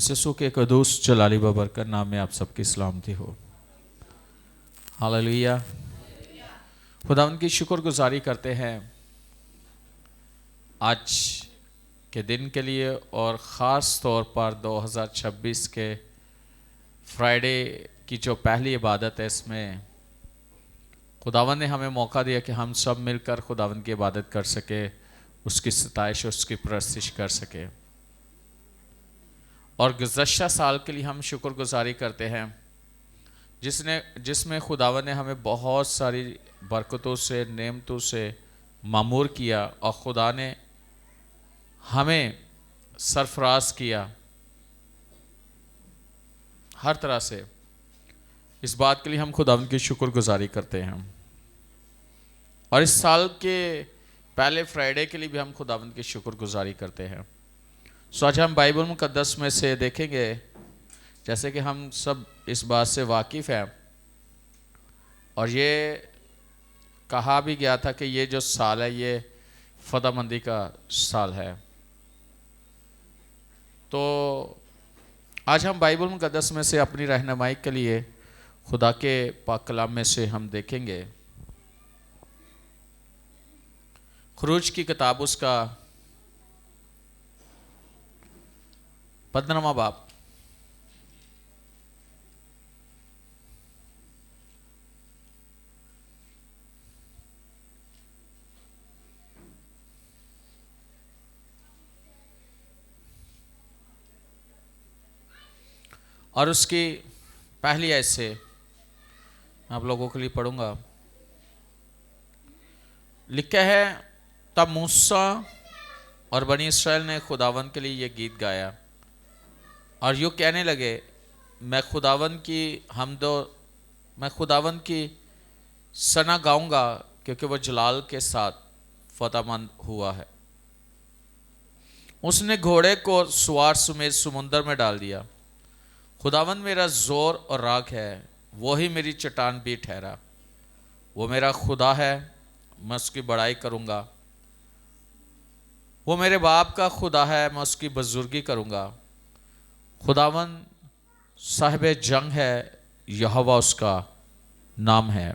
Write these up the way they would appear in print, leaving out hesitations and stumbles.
यसु के कदूस जलाली बबरकत नाम में आप सबकी सलामती हो। हालेलुया। खुदावंद की शुक्रगुजारी करते हैं आज के दिन के लिए और ख़ास तौर पर 2026 के फ्राइडे की जो पहली इबादत है, इसमें खुदावंद ने हमें मौका दिया कि हम सब मिलकर खुदावंद की इबादत कर सके, उसकी सताइश, उसकी परस्तिश कर सके। और गुज़श्ता साल के लिए हम शुक्रगुजारी करते हैं जिसमें खुदावंद ने हमें बहुत सारी बरकतों से, नेमतों से मामूर किया और खुदा ने हमें सरफराज किया हर तरह से। इस बात के लिए हम खुदावंद की शुक्रगुजारी करते हैं। और इस साल के पहले फ्राइडे के लिए भी हम खुदावंद की शुक्रगुजारी करते हैं। सो आज हम बाइबल मुकद्दस में से देखेंगे, जैसे कि हम सब इस बात से वाकिफ़ हैं और ये कहा भी गया था कि ये जो साल है ये फ़तहमंदी का साल है। तो आज हम बाइबल मुकद्दस में से अपनी रहनुमाई के लिए खुदा के पाक कलाम में से हम देखेंगे खुरूज की किताब, उसका 15वां बाब। और उसकी पहली आयत से आप लोगों के लिए पढ़ूंगा। लिखा है, तब मूसा और बनी इस्राएल ने खुदावंद के लिए ये गीत गाया और यूँ कहने लगे, मैं खुदावंद की सना गाऊंगा, क्योंकि वह जलाल के साथ फतहमंद हुआ है। उसने घोड़े को सवार समेत समुंदर में डाल दिया। खुदावंद मेरा जोर और राग है, वो ही मेरी चट्टान भी ठहरा। वो मेरा खुदा है, मैं उसकी बड़ाई करूंगा। वो मेरे बाप का खुदा है, मैं उसकी बुजुर्गी करूंगा। खुदावंद साहिब जंग है, यहोवा उसका नाम है।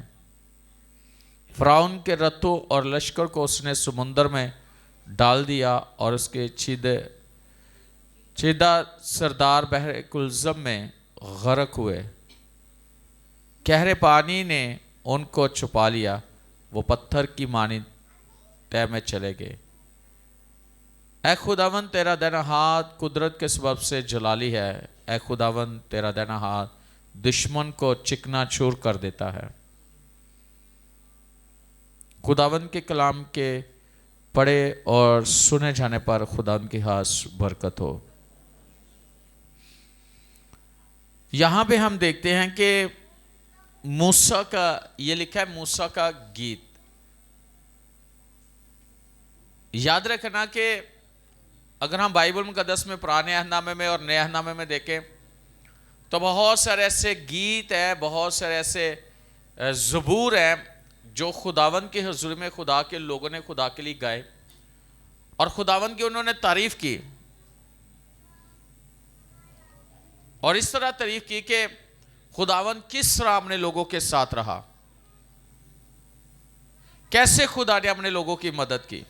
फ़िरौन के रथों और लश्कर को उसने समुंदर में डाल दिया और उसके चीदा सरदार बहरे कुलज़म में गर्क हुए। गहरे पानी ने उनको छुपा लिया, वो पत्थर की मानी तह में चले गए। ऐ खुदावंद तेरा दाहिना हाथ कुदरत के सबब से जलाली है। ऐ खुदावंद तेरा दाहिना हाथ दुश्मन को चिकना चूर कर देता है। खुदावंद के कलाम के पढ़े और सुने जाने पर खुदावंद की खास बरकत हो। यहां पे हम देखते हैं कि मूसा का, ये लिखा है मूसा का गीत। याद रखना कि अगर हम बाइबल मुकद्दस में पुराने अहदनामे में और नए अहदनामे में देखें तो बहुत सारे ऐसे गीत हैं, बहुत सारे ऐसे ज़बूर हैं जो खुदावंद के हुजूर में खुदा के लोगों ने खुदा के लिए गाए और खुदावंद की उन्होंने तारीफ की। और इस तरह तारीफ की कि खुदावंद किस तरह अपने लोगों के साथ रहा, कैसे खुदा ने अपने लोगों की मदद की,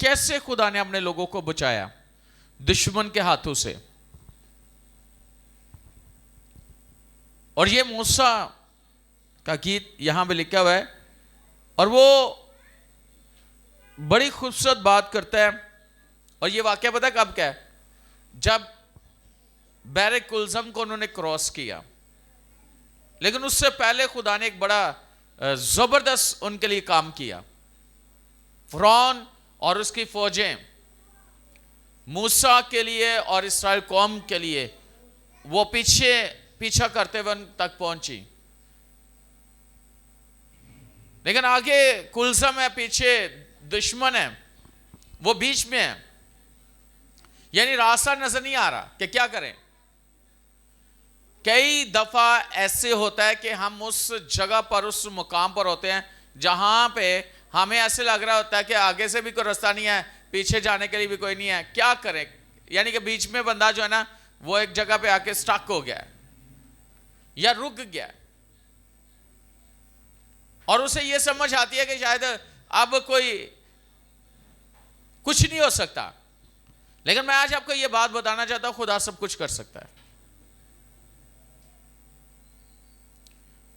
कैसे खुदा ने अपने लोगों को बचाया दुश्मन के हाथों से। और ये मूसा का गीत यहां पे लिखा हुआ है और वो बड़ी खूबसूरत बात करता है। और ये वाकया पता कब का है? जब बहरे कुलज़म को उन्होंने क्रॉस किया, लेकिन उससे पहले खुदा ने एक बड़ा जबरदस्त उनके लिए काम किया। फ़िरौन और उसकी फौजें मूसा के लिए और इस्राएल कौम के लिए वो पीछा करते हुए उन तक पहुंची, लेकिन आगे कुलज़म है, पीछे दुश्मन है, वो बीच में है। यानी रास्ता नजर नहीं आ रहा कि क्या करें। कई दफा ऐसे होता है कि हम उस जगह पर, उस मुकाम पर होते हैं जहां पे हमें ऐसे लग रहा होता है कि आगे से भी कोई रास्ता नहीं है, पीछे जाने के लिए भी कोई नहीं है, क्या करें। यानी कि बीच में बंदा जो है ना वो एक जगह पे आके स्टक हो गया है या रुक गया है, और उसे ये समझ आती है कि शायद अब कोई कुछ नहीं हो सकता। लेकिन मैं आज आपको यह बात बताना चाहता हूं, खुदा सब कुछ कर सकता है।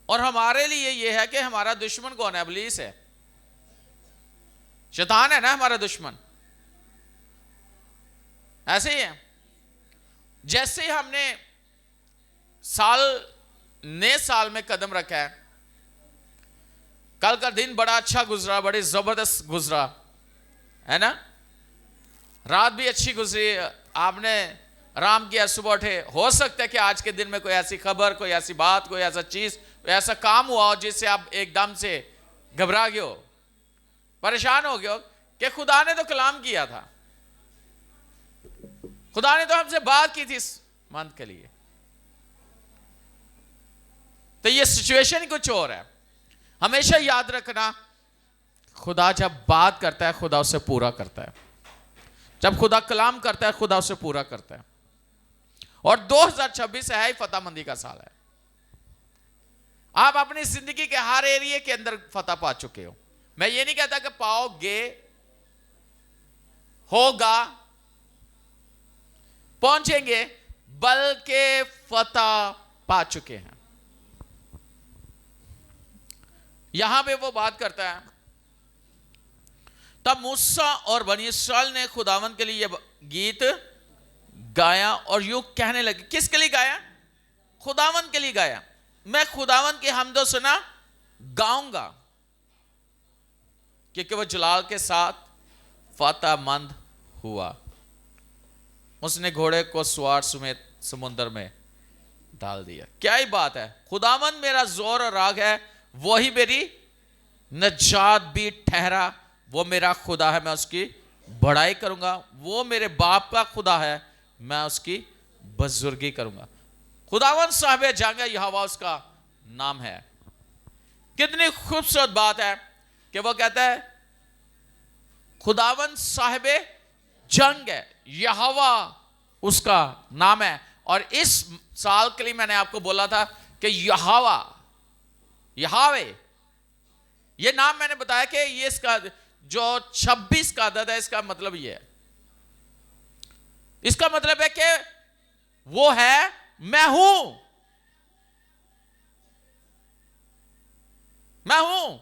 और हमारे लिए यह है कि हमारा दुश्मन कौन है? इब्लीस है, शैतान है ना हमारा दुश्मन। ऐसे ही है। जैसे ही हमने नए साल में कदम रखा है, कल का दिन बड़ा अच्छा गुजरा, बड़े जबरदस्त गुजरा है ना, रात भी अच्छी गुजरी, आपने आराम किया, सुबह उठे। हो सकता है कि आज के दिन में कोई ऐसी खबर, कोई ऐसी बात, कोई ऐसा चीज, कोई ऐसा काम हुआ हो जिससे आप एकदम से घबरा गए हो, परेशान हो गए हो कि खुदा ने तो कलाम किया था, खुदा ने तो हमसे बात की थी इस मंथ के लिए, तो ये सिचुएशन ही कुछ और है। हमेशा याद रखना, खुदा जब बात करता है खुदा उसे पूरा करता है। जब खुदा कलाम करता है खुदा उसे पूरा करता है। और 2026 है ही फतहमंदी का साल है। आप अपनी जिंदगी के हर एरिया के अंदर फतह पा चुके हो। मैं ये नहीं कहता कि पाओगे, होगा, पहुंचेंगे, बल्कि फतह पा चुके हैं। यहां पे वो बात करता है, तब मूसा और बनी इस्राएल ने खुदावंद के लिए यह गीत गाया और यूं कहने लगे। किसके लिए गाया? खुदावंद के लिए गाया। मैं खुदावंद की हमदो सुना गाऊंगा, क्योंकि वह जलाल के साथ फतहमंद हुआ। उसने घोड़े को सवार समेत समुद्र में डाल दिया। क्या ही बात है। खुदावंद मेरा जोर और राग है, वही मेरी नजात भी ठहरा। वो मेरा खुदा है, मैं उसकी बड़ाई करूंगा। वो मेरे बाप का खुदा है, मैं उसकी बुजुर्गी करूंगा। खुदावंद साहिब जंग है, यहोवा उसका नाम है। कितनी खूबसूरत बात है कि वो कहता है खुदावंद साहिब जंग है, यहोवा उसका नाम है। और इस साल के लिए मैंने आपको बोला था कि यहोवा, यहोवे, ये नाम मैंने बताया कि ये इसका जो 26 का अदद है, इसका मतलब ये है, इसका मतलब है कि वो है मैं हूं, मैं हूं।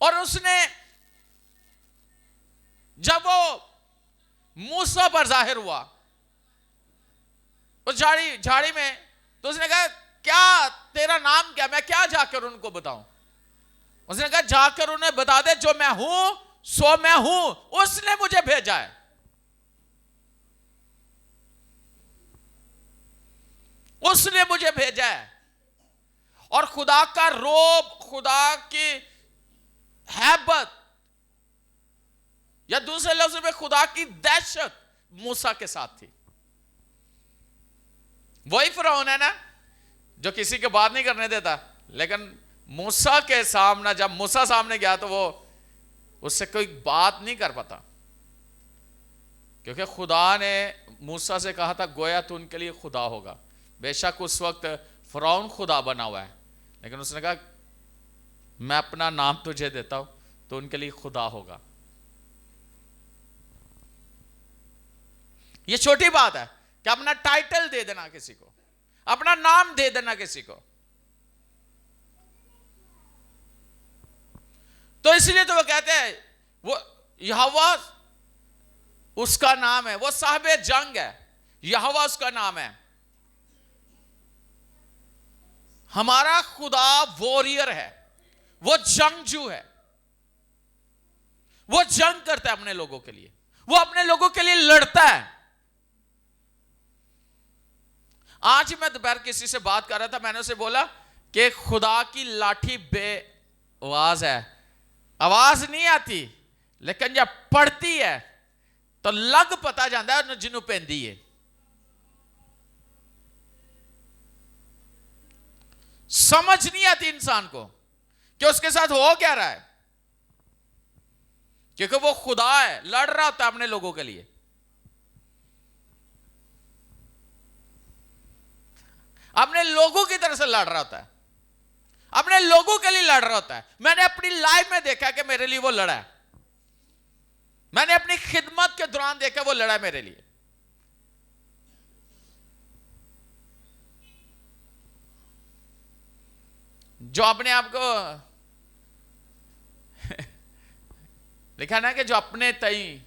और उसने जब वो मूसा पर जाहिर हुआ उस झाड़ी में, तो उसने कहा क्या तेरा नाम क्या, मैं क्या जाकर उनको बताऊं? उसने कहा जाकर उन्हें बता दे जो मैं हूं सो मैं हूं, उसने मुझे भेजा है। उसने मुझे भेजा है। और खुदा का रोब, खुदा की हैबत, या दूसरे लफ्ज़ में खुदा की दहशत मूसा के साथ थी। वही फिरौन है ना जो किसी के बात नहीं करने देता, लेकिन मूसा के सामने, जब मूसा सामने गया तो वो उससे कोई बात नहीं कर पाता, क्योंकि खुदा ने मूसा से कहा था गोया तू उनके लिए खुदा होगा। बेशक उस वक्त फिरौन खुदा बना हुआ है, लेकिन उसने कहा मैं अपना नाम तुझे देता हूं तो उनके लिए खुदा होगा। यह छोटी बात है कि अपना टाइटल दे देना किसी को, अपना नाम दे देना किसी को। तो इसलिए तो वो कहते हैं वो यहोवा उसका नाम है, वो साहिब जंग है, यहोवा उसका नाम है। हमारा खुदा वॉरियर है, वो जंगजू है, वो जंग करता है अपने लोगों के लिए, वो अपने लोगों के लिए लड़ता है। आज ही मैं दोपहर किसी से बात कर रहा था, मैंने उसे बोला कि खुदा की लाठी बेआवाज है, आवाज नहीं आती, लेकिन जब पड़ती है तो लग पता जाता है जिन्हों पैंदी है। समझ नहीं आती इंसान को कि उसके साथ हो क्या रहा है, क्योंकि वो खुदा है, लड़ रहा होता है अपने लोगों के लिए। अपने लोगों की तरफ से लड़ रहा होता है, अपने लोगों के लिए लड़ रहा होता है। मैंने अपनी लाइफ में देखा कि मेरे लिए वो लड़ा है, मैंने अपनी खिदमत के दौरान देखा वो लड़ा मेरे लिए। जो अपने आप को लिखा ना कि जो अपने तई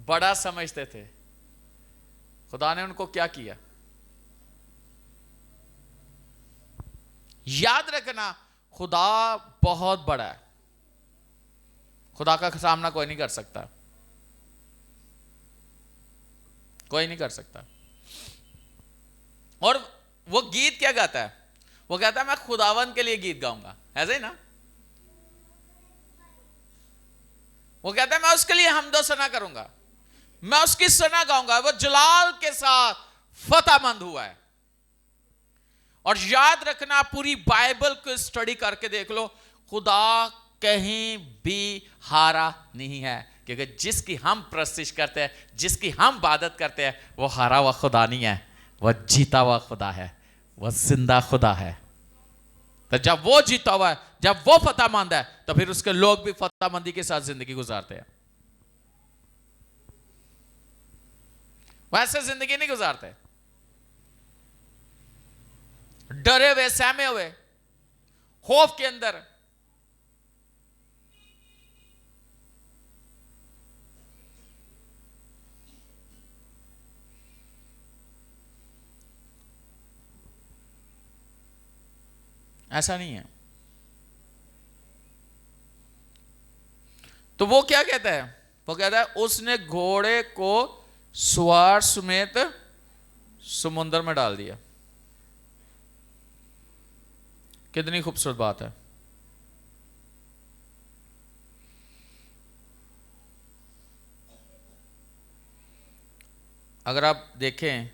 बड़ा समझते थे, खुदा ने उनको क्या किया। याद रखना, खुदा बहुत बड़ा है, खुदा का सामना कोई नहीं कर सकता, कोई नहीं कर सकता। और वो गीत क्या गाता है, वो कहता है मैं खुदावन के लिए गीत गाऊंगा, ऐसे ही ना। वो कहता है मैं उसके लिए हमदो सना करूंगा, मैं उसकी सना गाऊंगा, वो जलाल के साथ फतेहमंद हुआ है। और याद रखना, पूरी बाइबल को स्टडी करके देख लो, खुदा कहीं भी हारा नहीं है, क्योंकि जिसकी हम प्रस्तिश करते हैं, जिसकी हम इबादत करते हैं, वो हारा हुआ खुदा नहीं है, वह जीता हुआ खुदा है, वह जिंदा खुदा है। तो जब वो जीता हुआ है, जब वो फतेहमंद है, तो फिर उसके लोग भी फतेहमंदी के साथ जिंदगी गुजारते हैं, वैसे जिंदगी नहीं गुजारते डरे हुए, सहमे हुए, खौफ के अंदर। ऐसा नहीं है। तो वो क्या कहता है, वो कहता है उसने घोड़े को सवार समेत समुद्र में डाल दिया। कितनी खूबसूरत बात है। अगर आप देखें,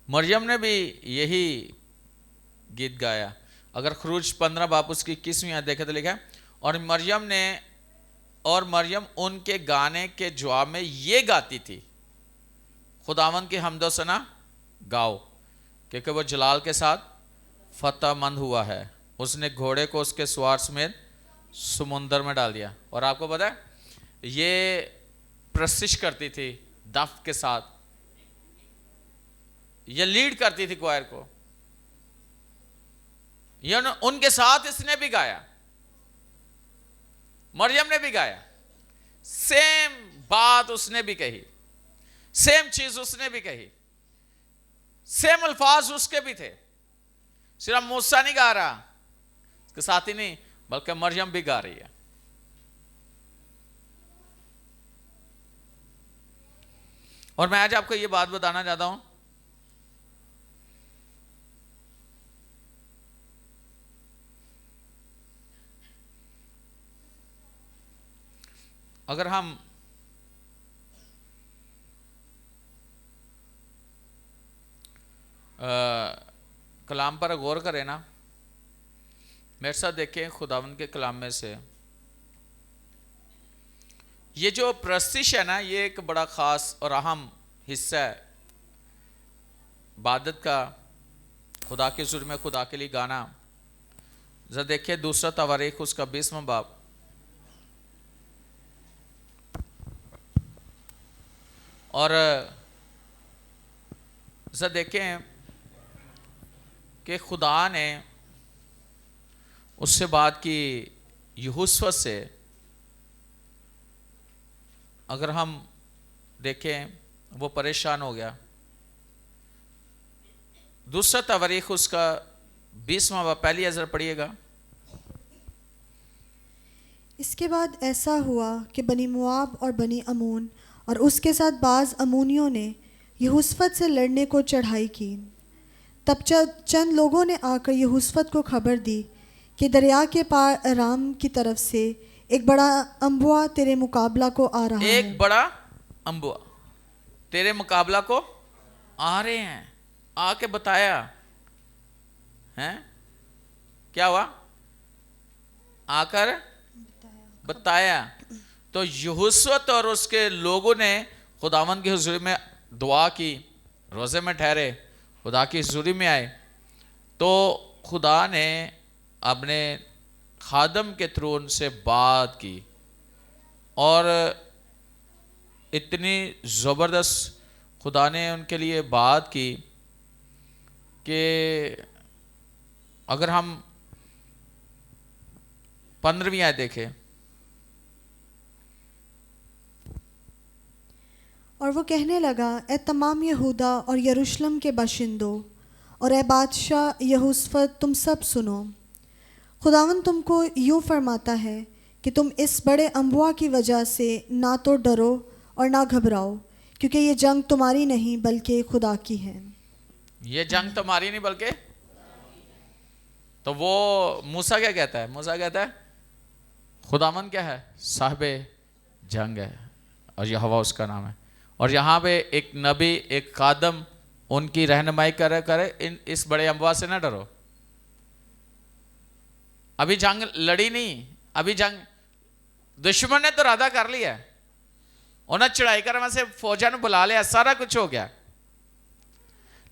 मरियम ने भी यही गीत गाया। अगर खरूज 15 बाप उसकी 21वीं आयत देखे तो लिखा है, और मरियम उनके गाने के जवाब में ये गाती थी, खुदावन की हमदो सना गाओ, क्योंकि वो जलाल के साथ फतेहमंद हुआ है, उसने घोड़े को उसके सवार समेत समुद्र में डाल दिया। और आपको पता है, ये प्रशिश करती थी दफ के साथ, ये लीड करती थी क्वायर को, ये उनके साथ इसने भी गाया, मरियम ने भी गाया, सेम बात उसने भी कही, सेम चीज उसने भी कही, सेम अल्फाज उसके भी थे। सिर्फ मूसा नहीं गा रहा, उसके साथ ही नहीं, बल्कि मरियम भी गा रही है। और मैं आज आपको यह बात बताना चाहता हूं, अगर हम कलाम पर गौर करें ना, मेरे साथ देखें खुदावंद के कलाम में से ये जो प्रस्तिश है ना, ये एक बड़ा खास और अहम हिस्सा है इबादत का, खुदा के हुज़ूर में खुदा के लिए गाना। जरा देखिए दूसरा तवारीख उसका 20वां बाब, और जरा देखें कि खुदा ने उससे बात की यहोशू से। अगर हम देखें, वो परेशान हो गया। दूसरा तवारीख उसका 20वां बाब, पहली अजर पढ़िएगा। इसके बाद ऐसा हुआ कि बनी मुआब और बनी अमून और उसके साथ बाज़ अमूनियों ने यहोशू से लड़ने को चढ़ाई की। तब चंद लोगों ने आकर यहोशू को खबर दी कि दरिया के पार अराम की तरफ से एक बड़ा अम्बुआ तेरे मुकाबला को आ रहा है। एक बड़ा अम्बुआ तेरे मुकाबला को आ रहे हैं। आके बताया हैं, क्या हुआ? आकर बताया। तो यहोशू और उसके लोगों ने खुदावंद के हुजूर में दुआ की, रोजे में ठहरे खुदा की हजूरी में आए, तो खुदा ने अपने खादम के थ्रू उनसे बात की और इतनी ज़बरदस्त खुदा ने उनके लिए बात की कि अगर हम 15वीं आयत देखें, और वो कहने लगा, ए तमाम यहूदा और यरूशलेम के बाशिंदों और ए बादशाह यहोशफत, तुम सब सुनो। खुदावन तुमको यूँ फरमाता है कि तुम इस बड़े अम्बुआ की वजह से ना तो डरो और ना घबराओ, क्योंकि ये जंग तुम्हारी नहीं बल्कि खुदा की है। ये जंग तुम्हारी नहीं बल्कि, तो वो मूसा क्या कहता है? मूसा कहता है खुदावन क्या है? साहिबे जंग है और यहोवा उसका नाम है। और यहाँ पे एक नबी, एक खादम उनकी रहनुमाई करे इस बड़े अम्बुआ से ना डरो। अभी जंग लड़ी नहीं, अभी जंग दुश्मन ने तो इरादा कर लिया, उन्हें चढ़ाई कर वहां से फौजा ने बुला लिया, सारा कुछ हो गया,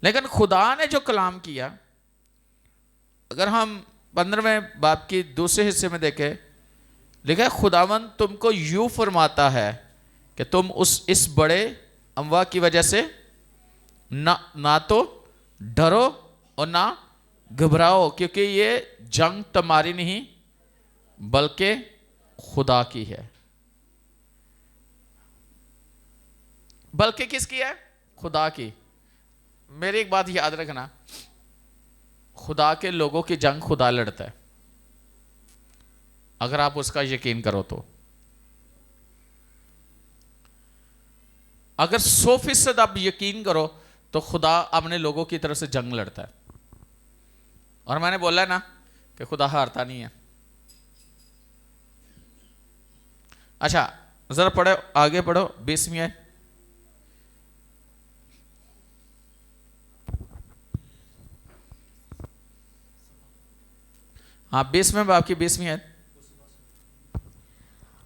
लेकिन खुदा ने जो कलाम किया, अगर हम 15वें बाब की दूसरे हिस्से में देखें, लिखा है खुदावन तुमको यूं फरमाता है कि तुम इस बड़े अमवा की वजह से ना तो डरो और ना घबराओ, क्योंकि ये जंग तुम्हारी नहीं बल्कि खुदा की है। बल्कि किसकी है? खुदा की। मेरी एक बात याद रखना, खुदा के लोगों की जंग खुदा लड़ता है, अगर आप उसका यकीन करो तो। अगर 100% आप यकीन करो तो खुदा अपने लोगों की तरफ से जंग लड़ता है। और मैंने बोला है ना कि खुदा हारता नहीं है। अच्छा जरा पढ़ो, आगे पढ़ो 20वीं आयत। हाँ 20वें बाब की 20वीं आयत।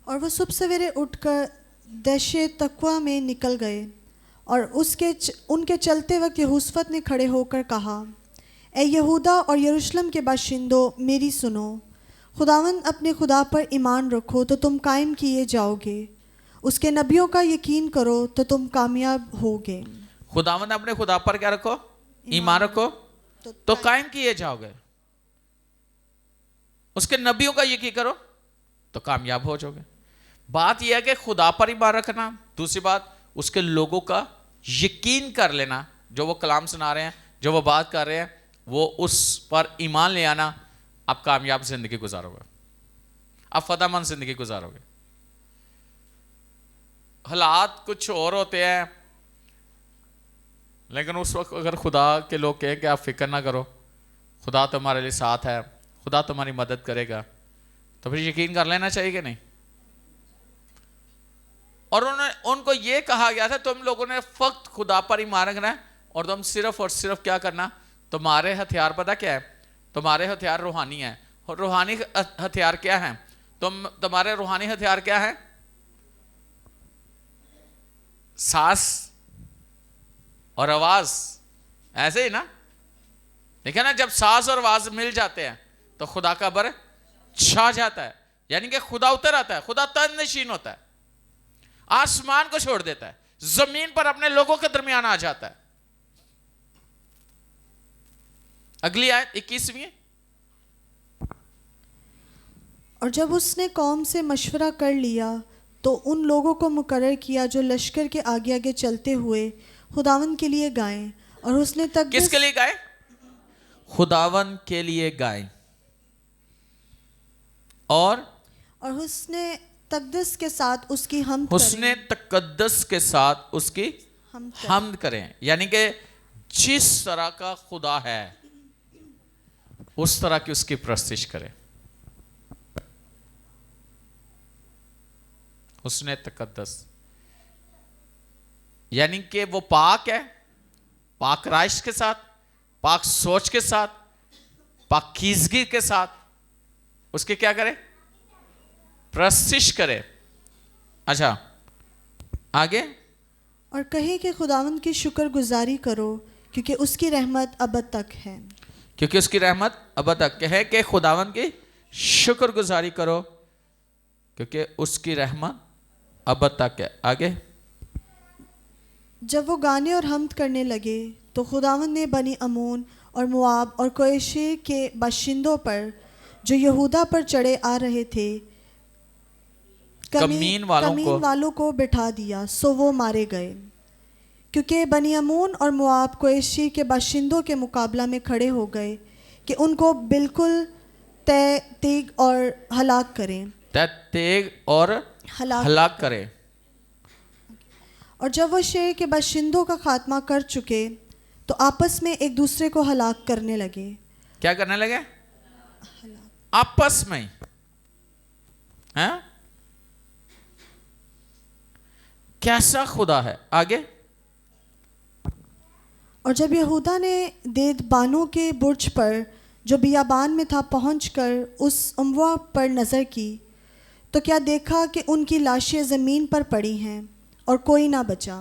और वो सुबह सवेरे उठकर दशे तकवा में निकल गए, और उनके चलते वक्त यहोशफत ने खड़े होकर कहा, ए यहूदा और यरूशलेम के बाशिंदों मेरी सुनो। खुदावन अपने खुदा पर ईमान रखो तो तुम कायम किए जाओगे, उसके नबियों का यकीन करो तो तुम कामयाब होगे। खुदावन अपने खुदा पर क्या रखो? ईमान रखो तो कायम किए जाओगे। उसके नबियों का यकीन करो तो कामयाब हो जाओगे। बात यह है कि खुदा पर ईमान रखना, दूसरी बात उसके लोगों का यकीन कर लेना, जो वो कलाम सुना रहे हैं, जो वो बात कर रहे हैं, वो उस पर ईमान ले आना। आप कामयाब जिंदगी गुजारोगे, आप फतेहमंद जिंदगी गुजारोगे। हालात कुछ और होते हैं, लेकिन उस वक्त अगर खुदा के लोग कहें कि आप फिक्र ना करो, खुदा तुम्हारे लिए साथ है, खुदा तुम्हारी मदद करेगा, तो फिर यकीन कर लेना चाहिए कि नहीं। और उनको ये कहा गया था तुम लोगों ने फक्त खुदा पर ईमान रखना है, और तुम सिर्फ और सिर्फ क्या करना, तुम्हारे हथियार पता क्या है? तुम्हारे हथियार रूहानी है। और रूहानी हथियार क्या है? तुम्हारे रूहानी हथियार क्या है? सांस और आवाज, ऐसे ही ना। देखिए ना, जब सांस और आवाज मिल जाते हैं तो खुदा का बर छा जाता है, यानी कि खुदा उतर आता है, खुदा तन नशीन होता है, आसमान को छोड़ देता है, जमीन पर अपने लोगों के दरमियान आ जाता है। अगली आयत 21वीं। और जब उसने कौम से मशवरा कर लिया तो उन लोगों को मुकर्रर किया जो लश्कर के आगे आगे चलते हुए खुदावन के लिए गाएं, और उसने किसके लिए गाएं? खुदावन के लिए गाएं। और हुस्ने तकद्दस के साथ उसकी हमद हुस्ने तकद्दस के साथ उसकी हमद करें, यानी कि जिस तरह का खुदा है उस तरह की उसकी प्रस्तिश करें। हुस्ने तकद्दस यानी कि वो पाक है, पाक राइश के साथ, पाक सोच के साथ, पाकीज़गी के साथ उसके क्या करे? प्रस्तिश करे। अच्छा आगे। और कहे कि खुदावंद की शुक्रगुजारी करो, क्योंकि उसकी रहमत अब तक है। क्योंकि उसकी रहमत अब तक है कि खुदावन की शुक्रगुजारी करो, क्योंकि उसकी रहमत अब तक है। आगे, जब वो गाने और हम्द करने लगे तो खुदावंद ने बनी अमोन और मुआब और कुरैशी के बाशिंदों पर जो यहूदा पर चढ़े आ रहे थे कमीन वालों को बिठा दिया, सो वो मारे गए। क्योंकि बनी अमोन और मुआब कुरैशी के बाशिंदों के मुकाबला में खड़े हो गए कि उनको बिल्कुल तेग और हलाक करें, तेग और हलाक करें। और जब वो शहर के बाशिंदों का खात्मा कर चुके तो आपस में एक दूसरे को हलाक करने लगे। क्या करने लगे? आपस में। हैं? कैसा खुदा है? आगे, और जब यहूदा ने देदबानों के बुर्ज पर जो बियाबान में था पहुंचकर उस अमवा पर नज़र की तो क्या देखा कि उनकी लाशें ज़मीन पर पड़ी हैं और कोई ना बचा।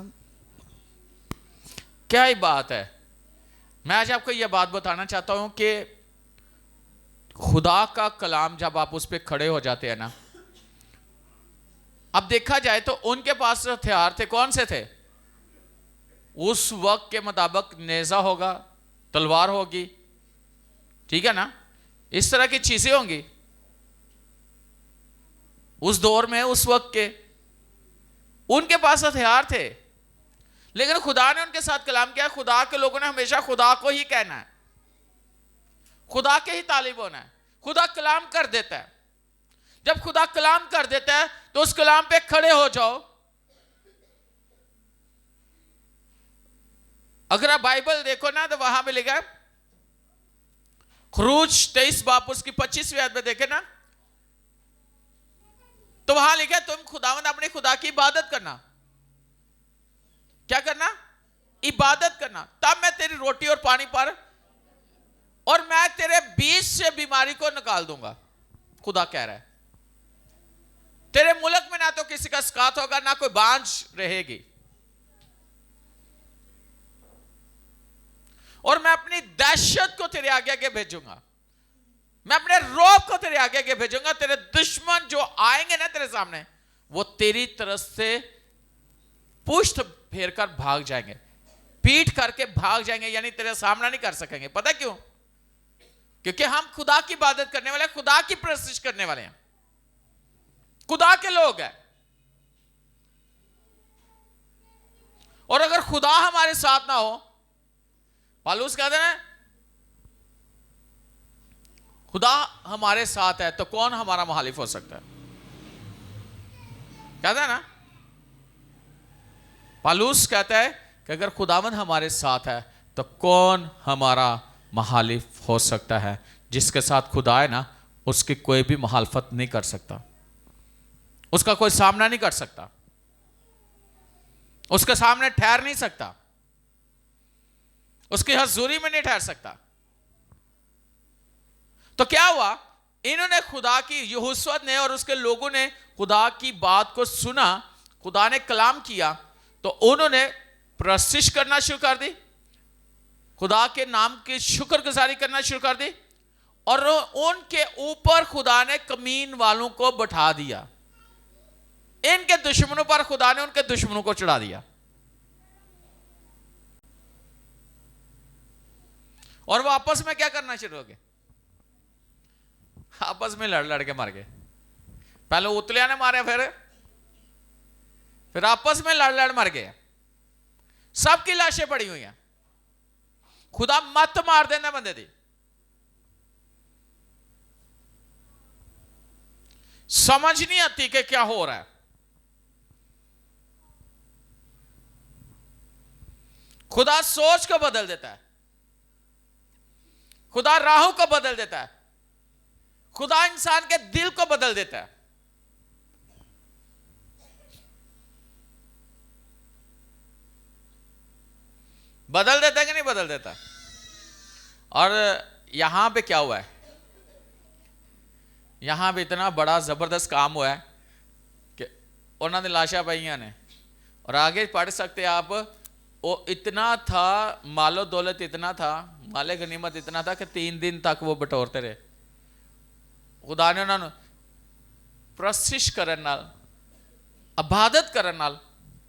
क्या ही बात है। मैं आज आपको यह बात बताना चाहता हूं कि खुदा का कलाम जब आप उस पर खड़े हो जाते हैं ना, अब देखा जाए तो उनके पास हथियार थे, कौन से थे? उस वक्त के मुताबिक नेजा होगा, तलवार होगी, ठीक है ना, इस तरह की चीजें होंगी उस दौर में, उस वक्त के उनके पास हथियार थे। लेकिन खुदा ने उनके साथ कलाम किया। खुदा के लोगों ने हमेशा खुदा को ही कहना है, खुदा के ही तालिब होना है। खुदा कलाम कर देता है, जब खुदा कलाम कर देता है तो उस कलाम पे खड़े हो जाओ। अगर आप बाइबल देखो ना तो वहां पे लिखा है, खुरूज 23 बाब उसकी 25वीं आयत में देखे ना, तो वहां लिखा है तुम खुदावंद अपने खुदा की इबादत करना। क्या करना? इबादत करना। तब मैं तेरी रोटी और पानी पर और मैं तेरे बीच से बीमारी को निकाल दूंगा। खुदा कह रहा है तेरे मुल्क में ना तो किसी का स्कात होगा, ना कोई बांझ रहेगी, और मैं अपनी दहशत को तेरे आगे आगे भेजूंगा, मैं अपने रौब को तेरे आगे आगे भेजूंगा। तेरे दुश्मन जो आएंगे ना तेरे सामने, वो तेरी तरफ से पुष्ट फेर कर भाग जाएंगे, पीठ करके भाग जाएंगे, यानी तेरा सामना नहीं कर सकेंगे। पता क्यों? क्योंकि हम खुदा की इबादत करने वाले, खुदा की प्रस्तिश करने वाले हैं, खुदा के लोग हैं। और अगर खुदा हमारे साथ ना हो, पौलुस कहते हैं खुदा हमारे साथ है तो कौन हमारा मुखालिफ हो सकता है? कहता है ना, पौलुस कहता है कि अगर खुदावंद हमारे साथ है तो कौन हमारा मुखालिफ हो सकता है? जिसके साथ खुदा है ना, उसकी कोई भी मुखालफत नहीं कर सकता, उसका कोई सामना नहीं कर सकता, उसके सामने ठहर नहीं सकता, उसकी हजूरी में नहीं ठहर सकता। तो क्या हुआ? इन्होंने खुदा की, यहोशू ने और उसके लोगों ने खुदा की बात को सुना, खुदा ने कलाम किया, तो उन्होंने प्रस्तिश करना शुरू कर दी, खुदा के नाम की शुक्रगुजारी करना शुरू कर दी, और उनके ऊपर खुदा ने कमीन वालों को बैठा दिया। इनके दुश्मनों पर खुदा ने उनके दुश्मनों को चढ़ा दिया, और वो आपस में क्या करना शुरू हो गए? आपस में लड़ लड़ के मर गए। पहले उतलिया ने मारे, फिर आपस में लड़ लड़ मर गए। सबकी लाशें पड़ी हुई हैं। खुदा मत मार देना बंदे दी, समझ नहीं आती कि क्या हो रहा है। खुदा सोच को बदल देता है, खुदा राहों को बदल देता है, खुदा इंसान के दिल को बदल देता है। बदल देता है कि नहीं बदल देता? और यहां पे क्या हुआ है? यहां पे इतना बड़ा जबरदस्त काम हुआ है कि उन्होंने लाशा पाइया ने, और आगे पढ़ सकते हैं आप वो इतना था, मालो दौलत इतना था, माले गनीमत इतना था कि 3 दिन तक वो बटोरते रहे। खुदा ने उन्होंने प्रशिश करन नाल, इबादत करन नाल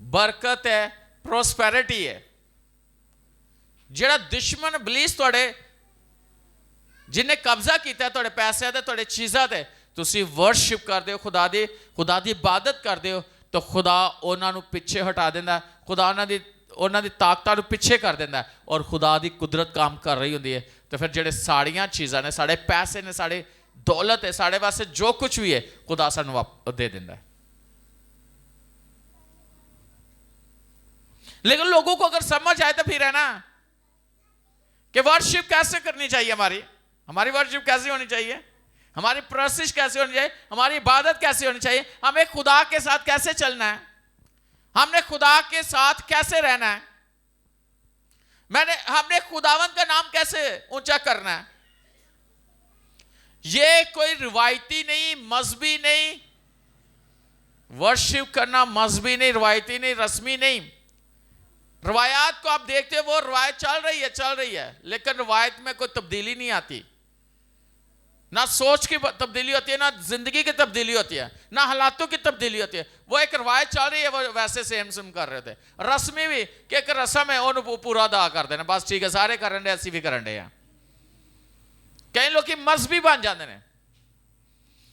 बरकत है, प्रोस्पेरिटी है। ਜਿਹੜਾ ਦੁਸ਼ਮਣ ਬਲੀਸ ਤੁਹਾਡੇ ਜਿਨੇ ਕਬਜ਼ਾ ਕੀਤਾ ਤੁਹਾਡੇ ਪੈਸਿਆਂ ਤੇ, ਤੁਹਾਡੇ ਚੀਜ਼ਾਂ ਤੇ, ਤੁਸੀਂ ਵਰਸ਼ਿਪ ਕਰਦੇ ਹੋ, ਖੁਦਾ ਦੀ ਇਬਾਦਤ ਕਰਦੇ ਹੋ, ਤਾਂ ਖੁਦਾ ਉਹਨਾਂ ਨੂੰ ਪਿੱਛੇ ਹਟਾ ਦਿੰਦਾ, ਖੁਦਾ ਉਹਨਾਂ ਦੀ ਤਾਕਤਾਂ ਨੂੰ ਪਿੱਛੇ ਕਰ ਦਿੰਦਾ, ਔਰ ਖੁਦਾ ਦੀ ਕੁਦਰਤ ਕੰਮ ਕਰ ਰਹੀ ਹੁੰਦੀ ਹੈ। ਤਾਂ ਫਿਰ ਜਿਹੜੇ ਸਾੜੀਆਂ ਚੀਜ਼ਾਂ ਨੇ, ਸਾਡੇ ਪੈਸੇ ਨੇ, ਸਾਡੇ ਦੌਲਤ ਹੈ, ਸਾਡੇ ਵਾਸਤੇ ਜੋ ਕੁਝ ਵੀ ਹੈ, ਖੁਦਾ ਸਾਨੂੰ ਦੇ ਦਿੰਦਾ है। लेकिन लोगों को अगर समझ आए तो फिर है ना कि वर्शिप कैसे करनी चाहिए, हमारी वर्शिप कैसे होनी चाहिए, हमारी प्रोसेस कैसे होनी चाहिए, हमारी इबादत कैसे होनी चाहिए, हमें खुदा के साथ कैसे चलना है, हमने खुदा के साथ कैसे रहना है, हमने खुदावंद का नाम कैसे ऊंचा करना है। ये कोई रिवायती नहीं, मजहबी नहीं, वर्शिप करना मजहबी नहीं, रिवायती नहीं, रस्मी नहीं। रवायात को आप देखते हो, वो रवायत चल रही है, लेकिन रवायत में कोई तब्दीली नहीं आती, ना सोच की तब्दीली होती है, ना जिंदगी की तब्दीली होती है, ना हालातों की तब्दीली होती है। वो एक रवायत चल रही है, वो वैसे सेम कर रहे थे। रस्मी भी कि एक रस्म है, उन्होंने पूरा अदा कर देना, बस ठीक है, सारे करन दे, असी भी करन दे। कई लोग की मजहबी बन जाते हैं,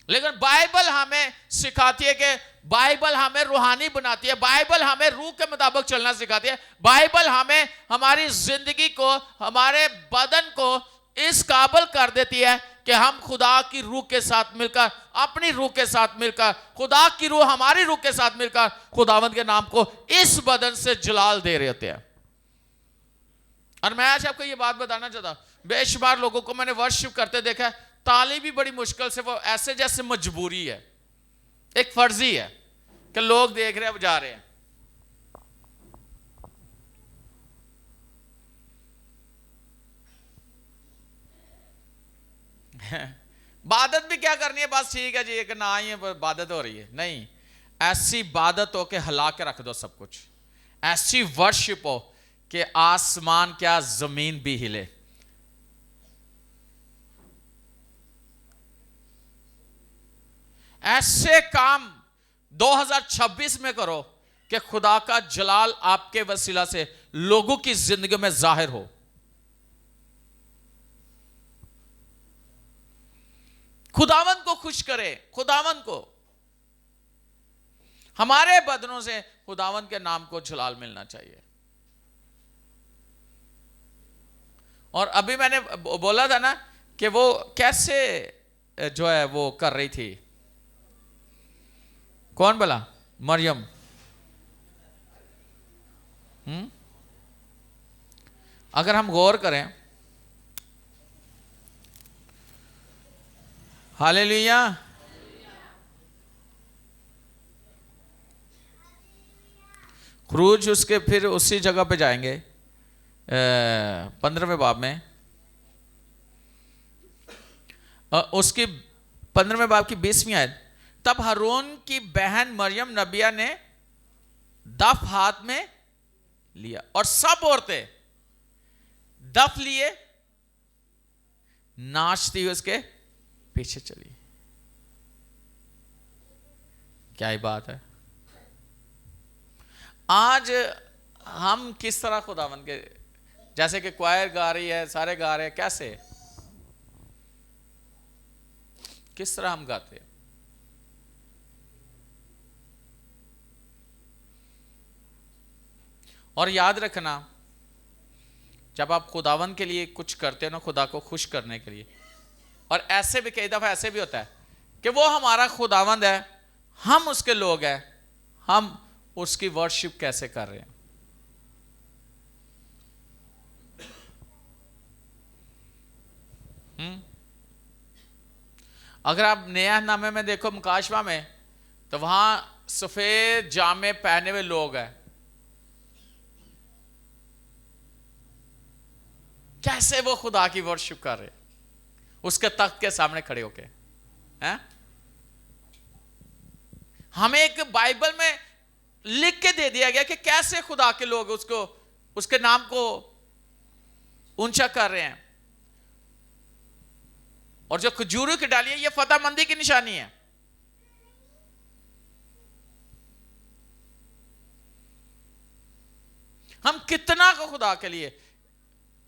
लेकिन बाइबल हमें सिखाती है कि बाइबल हमें रूहानी बनाती है, बाइबल हमें रूह के मुताबिक चलना सिखाती है, बाइबल हमें हमारी जिंदगी को, हमारे बदन को इस काबिल कर देती है कि हम खुदा की रूह के साथ मिलकर, अपनी रूह के साथ मिलकर, खुदा की रूह हमारी रूह के साथ मिलकर खुदावंद के नाम को इस बदन से जलाल दे रहे होते हैं। और मैं आज आपको ये बात बताना चाहता हूं, बेशुमार लोगों को मैंने वर्शिप करते देखा है, ताली भी बड़ी मुश्किल से, वो ऐसे जैसे मजबूरी है, एक फर्जी है कि लोग देख रहे हैं, वो जा रहे हैं। इबादत भी क्या करनी है, बस ठीक है जी, एक ना ही इबादत हो रही है, नहीं, ऐसी इबादत हो कि हिला के रख दो सब कुछ, ऐसी वर्शिप हो कि आसमान क्या जमीन भी हिले। ऐसे काम 2026 में करो कि खुदा का जलाल आपके वसीला से लोगों की जिंदगी में जाहिर हो। खुदावंद को खुश करे, खुदावंद को, हमारे बदनों से खुदावंद के नाम को जलाल मिलना चाहिए। और अभी मैंने बोला था ना कि वो कैसे जो है वो कर रही थी, कौन बोला, मरियम। अगर हम गौर करें, हालेलुया, खरूज उसके फिर उसी जगह पे जाएंगे 15वें बाब में, उसकी 15वें बाब की 20वीं आयत। तब हारून की बहन मरियम नबिया ने दफ हाथ में लिया और सब औरतें दफ लिए नाचती हुई उसके पीछे चली। क्या ही बात है। आज हम किस तरह खुदावंद के, जैसे कि क्वायर गा रही है, सारे गा रहे हैं, कैसे, किस तरह हम गाते हैं। और याद रखना, जब आप खुदावंद के लिए कुछ करते हो ना, खुदा को खुश करने के लिए, और ऐसे भी कई दफा ऐसे भी होता है कि वो हमारा खुदावंद है, हम उसके लोग हैं, हम उसकी वर्शिप कैसे कर रहे हैं। अगर आप नया नामे में देखो मुकाशवा में, तो वहां सफेद जामे पहने हुए लोग हैं, कैसे वो खुदा की वर्शिप कर रहे, उसके तख्त के सामने खड़े होके हैं। हमें एक बाइबल में लिख के दे दिया गया कि कैसे खुदा के लोग उसको उसके नाम को ऊंचा कर रहे हैं। और जो खजूरों की डाली है, ये फतहमंदी की निशानी है। हम कितना को खुदा के लिए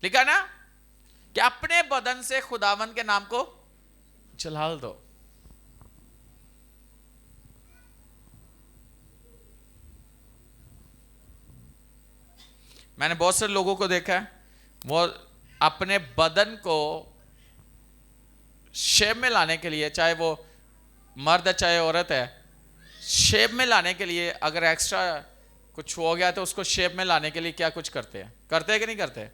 लिखा ना कि अपने बदन से खुदावंद के नाम को जलाल दो। मैंने बहुत से लोगों को देखा है, वो अपने बदन को शेप में लाने के लिए, चाहे वो मर्द है चाहे औरत है, शेप में लाने के लिए अगर एक्स्ट्रा कुछ हो गया तो उसको शेप में लाने के लिए क्या कुछ करते हैं कि नहीं करते?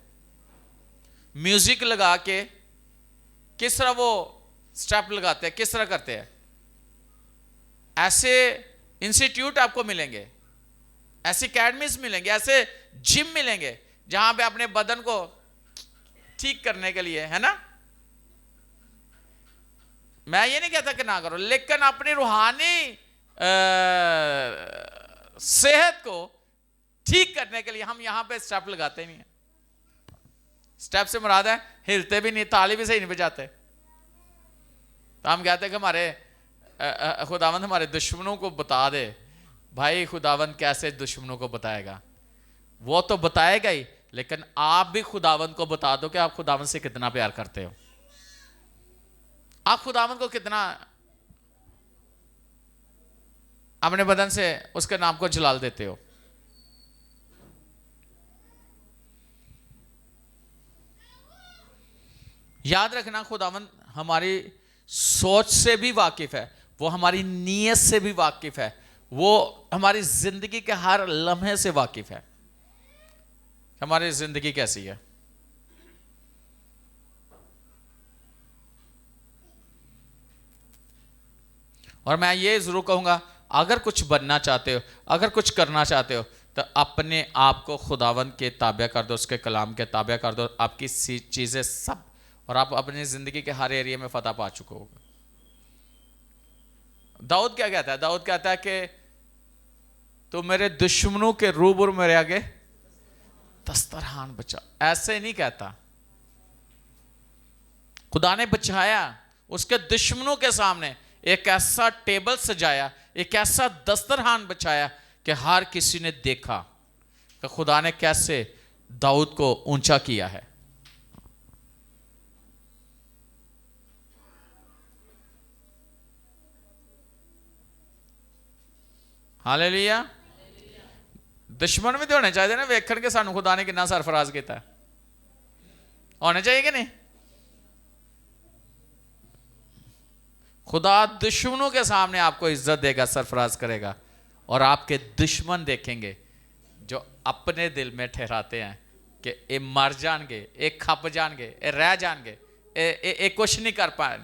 म्यूजिक लगा के किस तरह वो स्टेप लगाते हैं, किस तरह करते हैं। ऐसे इंस्टीट्यूट आपको मिलेंगे, ऐसी एकेडमीज मिलेंगे, ऐसे जिम मिलेंगे जहां पे अपने बदन को ठीक करने के लिए, है ना। मैं ये नहीं कहता कि ना करो, लेकिन अपनी रूहानी सेहत को ठीक करने के लिए हम यहां पे स्टेप लगाते नहीं है। स्टेप से मुराद है हिलते भी नहीं, ताली भी सही नहीं बजाते। तो हम कहते हैं कि हमारे खुदावंद हमारे दुश्मनों को बता दे। भाई खुदावंद कैसे दुश्मनों को बताएगा? वो तो बताएगा ही, लेकिन आप भी खुदावंद को बता दो कि आप खुदावंद से कितना प्यार करते हो, आप खुदावंद को कितना अपने बदन से उसके नाम को जलाल देते हो। याद रखना, खुदावंद हमारी सोच से भी वाकिफ है, वो हमारी नीयत से भी वाकिफ है, वो हमारी जिंदगी के हर लम्हे से वाकिफ है, हमारी जिंदगी कैसी है। और मैं ये जरूर कहूंगा, अगर कुछ बनना चाहते हो, अगर कुछ करना चाहते हो, तो अपने आप को खुदावंद के ताबे कर दो, उसके कलाम के ताबे कर दो। आपकी चीजें सब, और आप अपनी जिंदगी के हर एरिया में फतह पा चुके होगे। दाऊद क्या कहता है? दाऊद कहता है कि तो मेरे दुश्मनों के रूबरू मेरे आगे दस्तरखान बचा। ऐसे नहीं कहता, खुदा ने बचाया, उसके दुश्मनों के सामने एक ऐसा टेबल सजाया, एक ऐसा दस्तरखान बचाया कि हर किसी ने देखा कि खुदा ने कैसे दाऊद को ऊंचा किया है। हालेलुया। दुश्मन भी तो होने चाहिए ना वेखण के सानू खुदा ने कितना सरफराज किया, होने चाहिए कि नहीं? खुदा दुश्मनों के सामने आपको इज्जत देगा, सरफराज करेगा, और आपके दुश्मन देखेंगे जो अपने दिल में ठहराते हैं कि ये मर जाएंगे, ये खप जाएंगे, ये रह जाएंगे, ये कुछ नहीं कर पाए,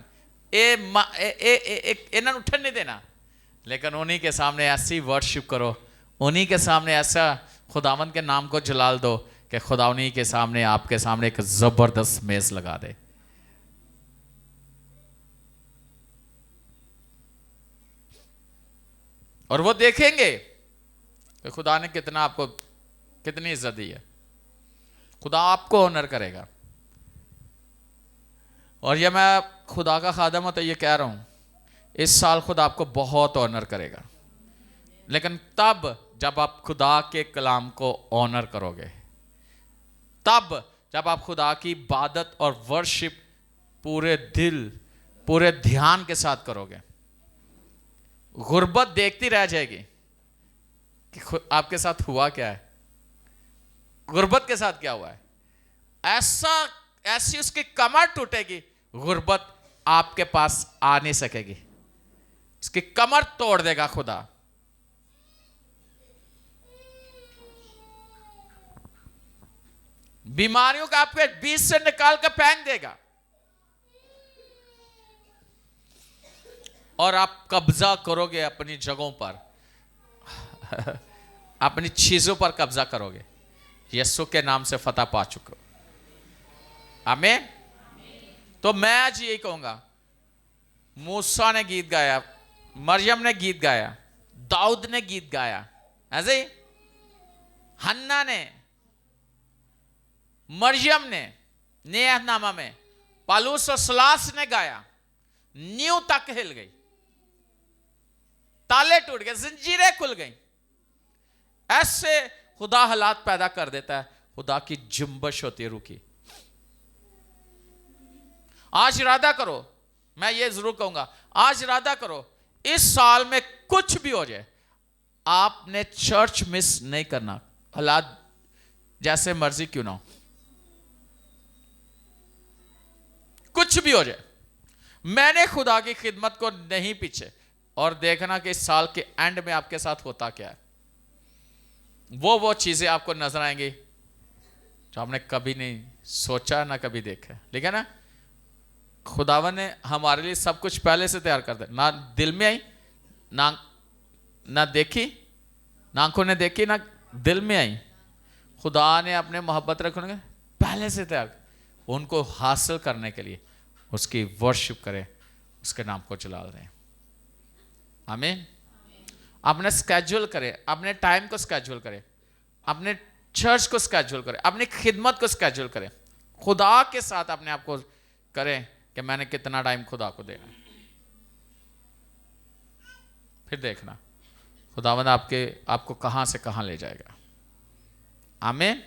इन्होंने उठन नहीं देना। लेकिन उन्हीं के सामने ऐसी वर्शिप करो, उन्हीं के सामने ऐसा खुदावंद के नाम को जलाल दो कि खुदा उन्हीं के सामने, आपके सामने एक जबरदस्त मेज लगा दे। और वो देखेंगे कि खुदा ने कितना आपको, कितनी इज्जत दी है। खुदा आपको ऑनर करेगा। और ये मैं खुदा का खादम हूं तो ये कह रहा हूं, इस साल खुदा आपको बहुत ऑनर करेगा, लेकिन तब जब आप खुदा के कलाम को ऑनर करोगे, तब जब आप खुदा की इबादत और वर्शिप पूरे दिल, पूरे ध्यान के साथ करोगे। गुर्बत देखती रह जाएगी कि आपके साथ हुआ क्या है, गुर्बत के साथ क्या हुआ है। ऐसी उसकी कमर टूटेगी, गुर्बत आपके पास आ नहीं सकेगी, इसकी कमर तोड़ देगा खुदा। बीमारियों का आपके बीच से निकाल कर फेंक देगा, और आप कब्जा करोगे अपनी जगहों पर अपनी चीजों पर कब्जा करोगे। यीशु के नाम से फतह पा चुके हो। आमीन। तो मैं आज यही कहूंगा, मूसा ने गीत गाया, मरियम ने गीत गाया, दाऊद ने गीत गाया, ऐसे ही हन्ना ने मरियम ने नेहनामा में, पालूस और सलास ने गाया, नींव तक हिल गई, ताले टूट गए, जंजीरें खुल गई। ऐसे खुदा हालात पैदा कर देता है, खुदा की जुम्बश होती है रूह की। आज इरादा करो, मैं ये जरूर कहूंगा, आज इरादा करो इस साल में कुछ भी हो जाए, आपने चर्च मिस नहीं करना, हालात जैसे मर्जी क्यों ना हो, कुछ भी हो जाए। मैंने खुदा की खिदमत को नहीं पीछे, और देखना कि इस साल के एंड में आपके साथ होता क्या है। वो चीजें आपको नजर आएंगी जो आपने कभी नहीं सोचा ना कभी देखा। लेकिन ना खुदावन ने हमारे लिए सब कुछ पहले से तैयार कर दिया, ना दिल में आई, ना देखी, ना आंखों ने देखी, ना दिल में आई। खुदा ने अपने मोहब्बत रखने पहले से तैयार, उनको हासिल करने के लिए उसकी वर्शिप करें, उसके नाम को जलाल दें। आमीन। अपने स्केड्यूल करें, अपने टाइम को स्केड्यूल करें, अपने चर्च को स्केड्यूल करें, अपनी खिदमत को स्केड्यूल करें, खुदा के साथ अपने आप को करें कि मैंने कितना टाइम खुदा को देना। फिर देखना खुदावंद आपको कहां से कहां ले जाएगा। आमीन।